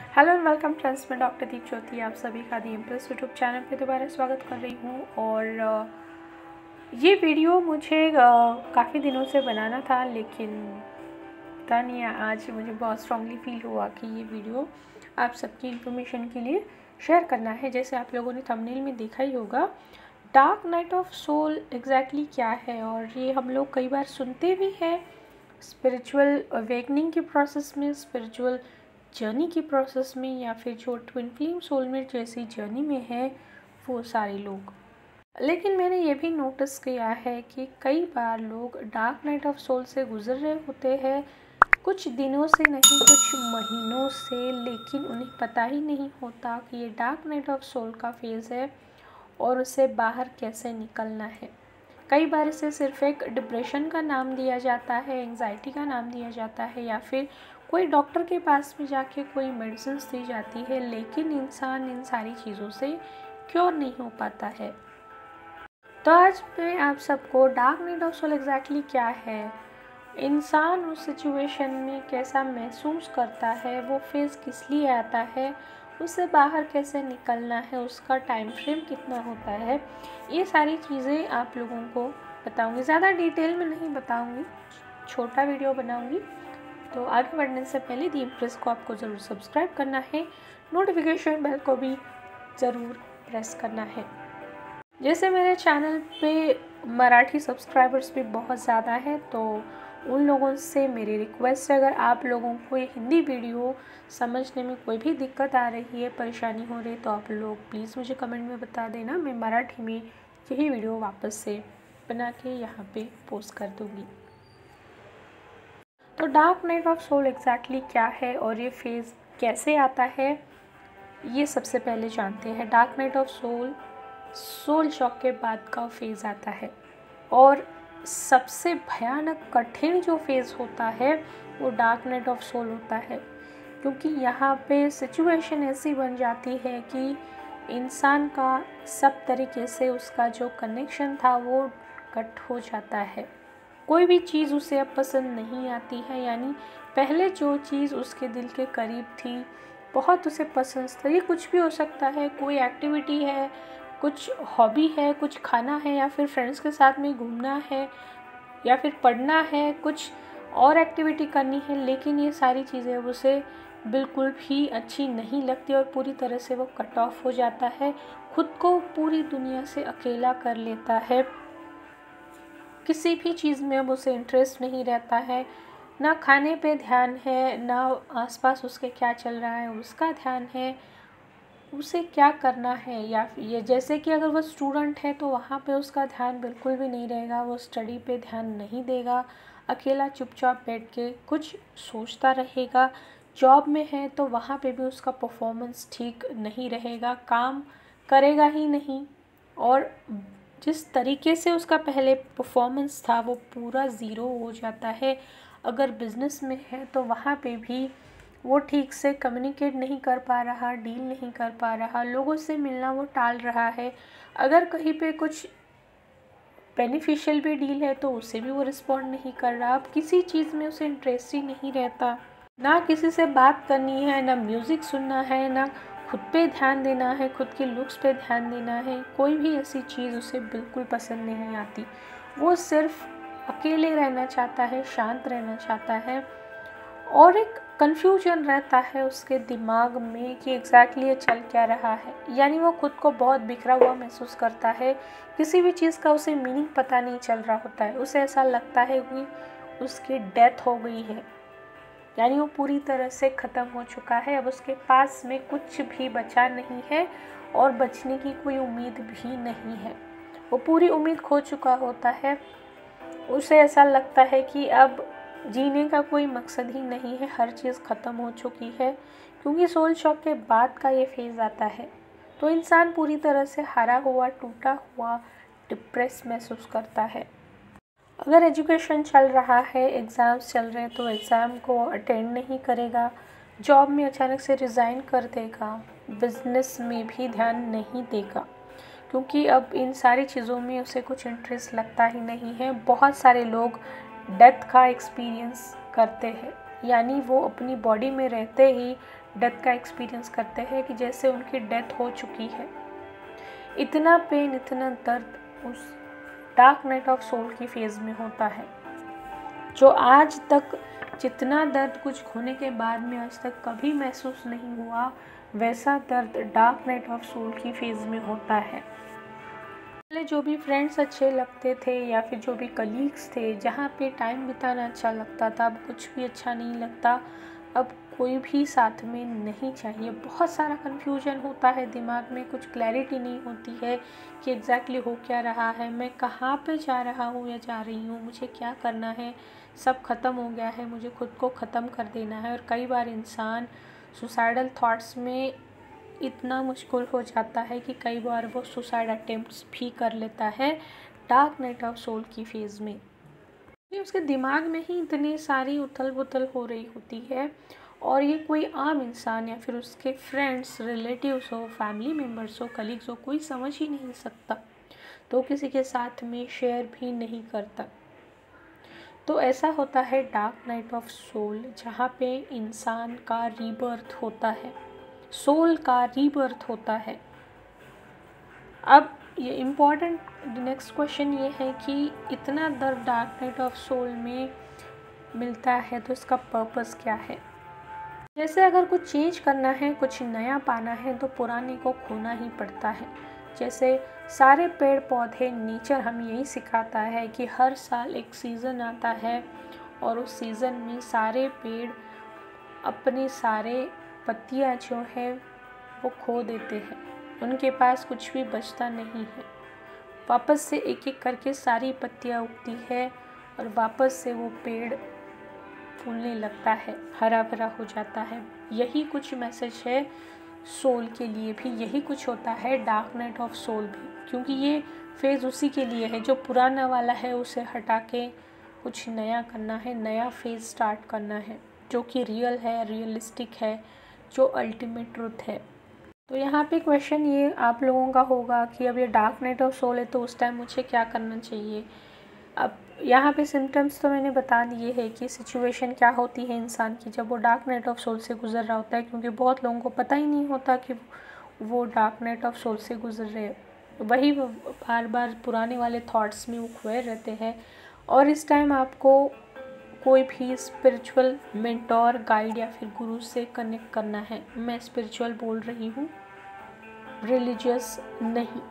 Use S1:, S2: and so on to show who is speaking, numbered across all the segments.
S1: Hello and welcome friends, मैं doctor दीप ज्योति आप सभी का दी इम्प्रेस यूट्यूब चैनल पे दोबारा स्वागत कर रही हूँ। और ये वीडियो मुझे काफ़ी दिनों से बनाना था, लेकिन पता नहीं आज मुझे बहुत स्ट्रांगली फील हुआ कि ये वीडियो आप सबकी इन्फॉर्मेशन के लिए शेयर करना है। जैसे आप लोगों ने थंबनेल में देखा ही होगा, dark night of soul exactly क्या है। और ये हम लोग कई बार सुनते भी हैं स्पिरिचुअल अवेकनिंग के प्रोसेस में, स्पिरिचुअल जर्नी की प्रोसेस में, या फिर जो ट्विन फ्लेम सोलमेट जैसी जर्नी में है वो सारे लोग। लेकिन मैंने ये भी नोटिस किया है कि कई बार लोग डार्क नाइट ऑफ सोल से गुजर रहे होते हैं, कुछ दिनों से नहीं कुछ महीनों से, लेकिन उन्हें पता ही नहीं होता कि ये डार्क नाइट ऑफ सोल का फेज़ है और उसे बाहर कैसे निकलना है। कई बार इसे सिर्फ एक डिप्रेशन का नाम दिया जाता है, एंजाइटी का नाम दिया जाता है, या फिर कोई डॉक्टर के पास में जाके कोई मेडिसिन दी जाती है, लेकिन इंसान इन सारी चीज़ों से क्योर नहीं हो पाता है। तो आज मैं आप सबको dark night of soul exactly क्या है, इंसान उस सिचुएशन में कैसा महसूस करता है, वो फेज़ किस लिए आता है, उससे बाहर कैसे निकलना है, उसका टाइम फ्रेम कितना होता है, ये सारी चीज़ें आप लोगों को बताऊंगी। ज़्यादा डिटेल में नहीं बताऊंगी, छोटा वीडियो बनाऊंगी। तो आगे बढ़ने से पहले दी इम्प्रेस को आपको ज़रूर सब्सक्राइब करना है, नोटिफिकेशन बेल को भी ज़रूर प्रेस करना है। जैसे मेरे चैनल पे मराठी सब्सक्राइबर्स भी बहुत ज़्यादा है, तो उन लोगों से मेरी रिक्वेस्ट है, अगर आप लोगों को ये हिंदी वीडियो समझने में कोई भी दिक्कत आ रही है, परेशानी हो रही है, तो आप लोग प्लीज़ मुझे कमेंट में बता देना। मैं मराठी में यही वीडियो वापस से बना के यहाँ पे पोस्ट कर दूँगी। तो dark night of soul exactly क्या है और ये फेज़ कैसे आता है, ये सबसे पहले जानते हैं। Dark night of soul soul shock के बाद का फेज़ आता है, और सबसे भयानक कठिन जो फेज़ होता है वो डार्क नाइट ऑफ सोल होता है, क्योंकि यहाँ पे सिचुएशन ऐसी बन जाती है कि इंसान का सब तरीके से उसका जो कनेक्शन था वो कट हो जाता है। कोई भी चीज़ उसे अब पसंद नहीं आती है, यानी पहले जो चीज़ उसके दिल के करीब थी, बहुत उसे पसंद था, ये कुछ भी हो सकता है, कोई एक्टिविटी है, कुछ हॉबी है, कुछ खाना है, या फिर फ्रेंड्स के साथ में घूमना है, या फिर पढ़ना है, कुछ और एक्टिविटी करनी है, लेकिन ये सारी चीज़ें उसे बिल्कुल भी अच्छी नहीं लगती और पूरी तरह से वो कट ऑफ हो जाता है, खुद को पूरी दुनिया से अकेला कर लेता है। किसी भी चीज़ में अब उसे इंटरेस्ट नहीं रहता है, ना खाने पे ध्यान है, ना आसपास उसके क्या चल रहा है उसका ध्यान है, उसे क्या करना है। या ये जैसे कि अगर वो स्टूडेंट है तो वहाँ पे उसका ध्यान बिल्कुल भी नहीं रहेगा, वो स्टडी पे ध्यान नहीं देगा, अकेला चुपचाप बैठ के कुछ सोचता रहेगा। जॉब में है तो वहाँ पे भी उसका परफॉर्मेंस ठीक नहीं रहेगा, काम करेगा ही नहीं, और जिस तरीके से उसका पहले परफॉर्मेंस था वो पूरा ज़ीरो हो जाता है। अगर बिज़नेस में है तो वहाँ पे भी वो ठीक से कम्युनिकेट नहीं कर पा रहा, डील नहीं कर पा रहा, लोगों से मिलना वो टाल रहा है। अगर कहीं पे कुछ बेनिफिशियल भी डील है तो उसे भी वो रिस्पॉन्ड नहीं कर रहा। अब किसी चीज़ में उसे इंटरेस्ट ही नहीं रहता, ना किसी से बात करनी है, ना म्यूज़िक सुनना है, ना खुद पे ध्यान देना है, खुद के लुक्स पे ध्यान देना है, कोई भी ऐसी चीज़ उसे बिल्कुल पसंद नहीं आती। वो सिर्फ अकेले रहना चाहता है, शांत रहना चाहता है, और एक कन्फ्यूजन रहता है उसके दिमाग में कि एग्जैक्टली ये चल क्या रहा है। यानी वो खुद को बहुत बिखरा हुआ महसूस करता है, किसी भी चीज़ का उसे मीनिंग पता नहीं चल रहा होता है, उसे ऐसा लगता है कि उसकी डेथ हो गई है, यानी वो पूरी तरह से ख़त्म हो चुका है, अब उसके पास में कुछ भी बचा नहीं है और बचने की कोई उम्मीद भी नहीं है। वो पूरी उम्मीद खो चुका होता है, उसे ऐसा लगता है कि अब जीने का कोई मकसद ही नहीं है, हर चीज़ ख़त्म हो चुकी है, क्योंकि सोल शॉक के बाद का ये फेज़ आता है। तो इंसान पूरी तरह से हारा हुआ, टूटा हुआ, डिप्रेस महसूस करता है। अगर एजुकेशन चल रहा है, एग्ज़ाम्स चल रहे हैं, तो एग्ज़ाम को अटेंड नहीं करेगा, जॉब में अचानक से रिज़ाइन कर देगा, बिज़नेस में भी ध्यान नहीं देगा, क्योंकि अब इन सारी चीज़ों में उसे कुछ इंटरेस्ट लगता ही नहीं है। बहुत सारे लोग डेथ का एक्सपीरियंस करते हैं, यानी वो अपनी बॉडी में रहते ही डेथ का एक्सपीरियंस करते हैं कि जैसे उनकी डेथ हो चुकी है। इतना पेन, इतना दर्द उस डार्क नाइट ऑफ सोल की फेज़ में होता है, जो आज तक जितना दर्द कुछ खोने के बाद में आज तक कभी महसूस नहीं हुआ, वैसा दर्द डार्क नाइट ऑफ सोल की फेज़ में होता है। पहले जो भी फ्रेंड्स अच्छे लगते थे या फिर जो भी कलीग्स थे, जहाँ पे टाइम बिताना अच्छा लगता था, अब कुछ भी अच्छा नहीं लगता। अब कोई भी साथ में नहीं चाहिए। बहुत सारा कन्फ्यूजन होता है दिमाग में, कुछ क्लैरिटी नहीं होती है कि एग्जैक्टली हो क्या रहा है, मैं कहाँ पे जा रहा हूँ या जा रही हूँ, मुझे क्या करना है। सब ख़त्म हो गया है, मुझे खुद को ख़त्म कर देना है। और कई बार इंसान सुसाइडल थॉट्स में इतना मुश्किल हो जाता है कि कई बार वो सुसाइड अटेम्प्ट्स भी कर लेता है डार्क नाइट ऑफ सोल की फेज़ में। उसके दिमाग में ही इतनी सारी उथल पुथल हो रही होती है, और ये कोई आम इंसान या फिर उसके फ्रेंड्स, रिलेटिव्स हो, फैमिली मेम्बर्स हो, कलीग्स हो, कोई समझ ही नहीं सकता, तो किसी के साथ में शेयर भी नहीं करता। तो ऐसा होता है डार्क नाइट ऑफ सोल, जहाँ पे इंसान का रीबर्थ होता है, सोल का रीबर्थ होता है। अब ये इम्पॉर्टेंट नेक्स्ट क्वेश्चन ये है कि इतना दर्द डार्क नाइट ऑफ सोल में मिलता है तो इसका पर्पस क्या है। जैसे अगर कुछ चेंज करना है, कुछ नया पाना है, तो पुराने को खोना ही पड़ता है। जैसे सारे पेड़ पौधे, नेचर हमें यही सिखाता है कि हर साल एक सीज़न आता है और उस सीज़न में सारे पेड़ अपने सारे पत्तियाँ जो है वो खो देते हैं, उनके पास कुछ भी बचता नहीं है। वापस से एक एक करके सारी पत्तियाँ उगती है और वापस से वो पेड़ फूलने लगता है, हरा भरा हो जाता है। यही कुछ मैसेज है सोल के लिए भी, यही कुछ होता है डार्क नाइट ऑफ सोल भी, क्योंकि ये फेज़ उसी के लिए है। जो पुराना वाला है उसे हटा के कुछ नया करना है, नया फेज़ स्टार्ट करना है, जो कि रियल है, रियलिस्टिक है, जो अल्टीमेट ट्रुथ है। तो यहाँ पे क्वेश्चन ये आप लोगों का होगा कि अब ये डार्क नाइट ऑफ सोल है तो उस टाइम मुझे क्या करना चाहिए। अब यहाँ पे सिम्टम्स तो मैंने बता दिए है कि सिचुएशन क्या होती है इंसान की जब वो डार्क नाइट ऑफ सोल से गुजर रहा होता है, क्योंकि बहुत लोगों को पता ही नहीं होता कि वो डार्क नाइट ऑफ सोल से गुजर रहे हैं। वही बार बार पुराने वाले थॉट्स में वो खोए रहते हैं। और इस टाइम आपको कोई भी स्पिरिचुअल मेंटोर, गाइड या फिर गुरु से कनेक्ट करना है। मैं स्पिरिचुअल बोल रही हूँ, रिलीजियस नहीं।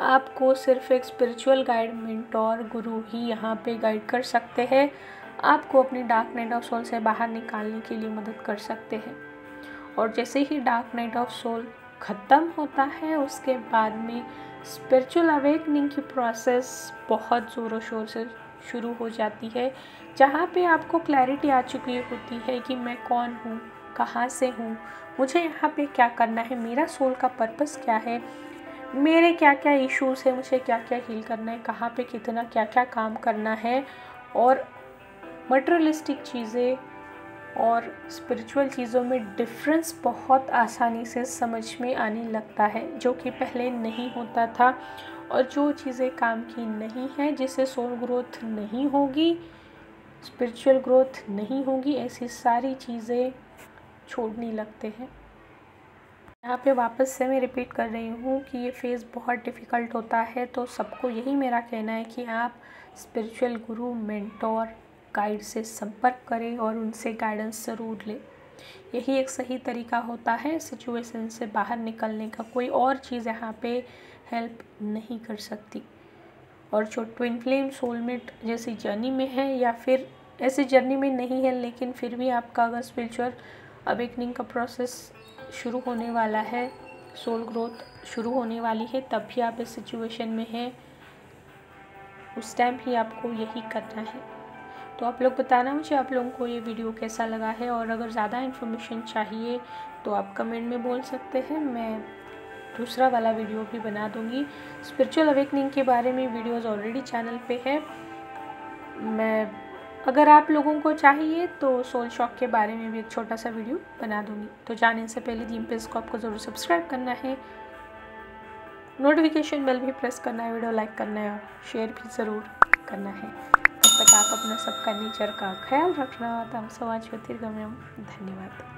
S1: आपको सिर्फ एक स्पिरिचुअल गाइड, मेंटोर, गुरु ही यहाँ पे गाइड कर सकते हैं, आपको अपनी डार्क नाइट ऑफ सोल से बाहर निकालने के लिए मदद कर सकते हैं। और जैसे ही डार्क नाइट ऑफ सोल ख़त्म होता है, उसके बाद में स्पिरिचुअल अवेकनिंग की प्रोसेस बहुत ज़ोरों शोर से शुरू हो जाती है, जहाँ पे आपको क्लैरिटी आ चुकी होती है कि मैं कौन हूँ, कहाँ से हूँ, मुझे यहाँ पे क्या करना है, मेरा सोल का पर्पस क्या है, मेरे क्या क्या इश्यूज़ है, मुझे क्या क्या हील करना है, कहाँ पे कितना क्या क्या काम करना है। और मटेरियलिस्टिक चीज़ें और स्पिरिचुअल चीज़ों में डिफरेंस बहुत आसानी से समझ में आने लगता है, जो कि पहले नहीं होता था। और जो चीज़ें काम की नहीं है, जिससे सोल ग्रोथ नहीं होगी, स्पिरिचुअल ग्रोथ नहीं होगी, ऐसी सारी चीज़ें छोड़ने लगते हैं। यहाँ पे वापस से मैं रिपीट कर रही हूँ कि ये फेज़ बहुत डिफ़िकल्ट होता है, तो सबको यही मेरा कहना है कि आप स्पिरिचुअल गुरु, मेंटोर, गाइड से संपर्क करें और उनसे गाइडेंस ज़रूर लें। यही एक सही तरीका होता है सिचुएशन से बाहर निकलने का। कोई और चीज़ यहाँ पे हेल्प नहीं कर सकती। और जो ट्विन फ्लेम सोलमेट जैसी जर्नी में है या फिर ऐसी जर्नी में नहीं है, लेकिन फिर भी आपका अगर स्पिरिचुअल अवेकनिंग का प्रोसेस शुरू होने वाला है, सोल ग्रोथ शुरू होने वाली है, तब भी आप इस सिचुएशन में हैं, उस टाइम भी आपको यही करना है। तो आप लोग बताना मुझे आप लोगों को ये वीडियो कैसा लगा है, और अगर ज़्यादा इन्फॉर्मेशन चाहिए तो आप कमेंट में बोल सकते हैं, मैं दूसरा वाला वीडियो भी बना दूँगी। स्पिरिचुअल अवेकनिंग के बारे में वीडियोज़ ऑलरेडी चैनल पे है। मैं अगर आप लोगों को चाहिए तो सोल शॉक के बारे में भी एक छोटा सा वीडियो बना दूँगी। तो जाने से पहले टीम पेज को आपको ज़रूर सब्सक्राइब करना है, नोटिफिकेशन बेल भी प्रेस करना है, वीडियो लाइक करना है और शेयर भी ज़रूर करना है। तब तक आप अपना सबका नेचर का ख्याल रखना। तम समाज ज्योतिर्गम्यम। धन्यवाद।